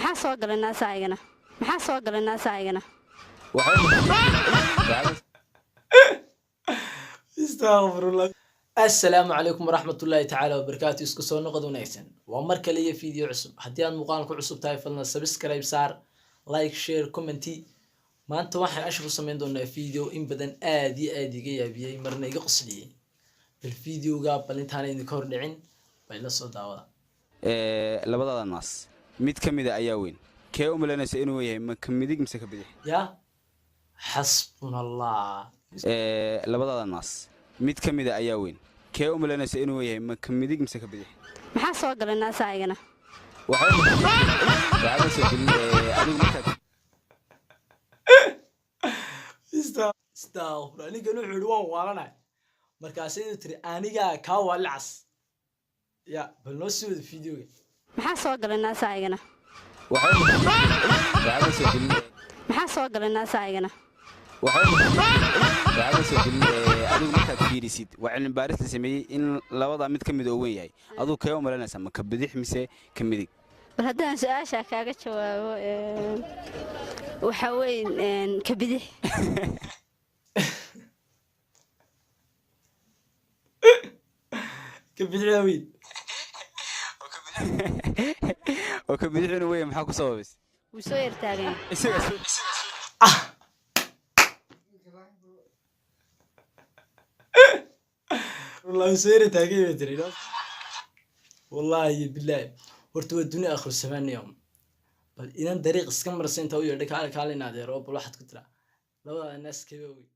maxaa soo galay naasaygana maxaa soo galay naasaygana استغفر السلام عليكم ورحمة الله تعالى وبركاته. اسكو سو نقد وناكسن ومر كليه فيديو عصب هدي aan muuqaalku cusub tahay falna subscribe saar like share commenti maanta waxaan ashru sameyn doonaa video in badan aad iyo aad iga yaabiyay marna iga qosliyay bal videoga balintaan idin ka hor dhicin bay la soo daawada labadada naas mid kamida ayaa weyn kee u malaynaysa inuu yahay ma kamidig mise ka bidix ya hasbunallah labadada naas mid kamida ayaa weyn kee u malaynaysa inuu yahay ma kamidig mise ka bidix maxaa soo galay naasaygana استغفر aniga wuxuu waan waalanay markaas ay tiri aniga ka walacas ya bal noo soo videoga maxaa soo galay naasaygana maxaa soo galay naasaygana adigu markaad fiirisid waa cilmi baaris la sameeyay in labada mid kamid oo weyn yahay adigu kee u malaynaysa ma ka bidix mise ka midig bal haddaan su'aasha kaaga jawaabo waxa weyn ka bidix ka bidixawi oo ka bidix inuu weyn maxaa ku sababays wuu soo yartaagay والله سيرت هاي ترى والله بالله ورتو الدنيا اخر 8 يوم بل إذا طريق اسكمر سنت ويا دك على نادر او بل واحد كتره لو الناس كيوي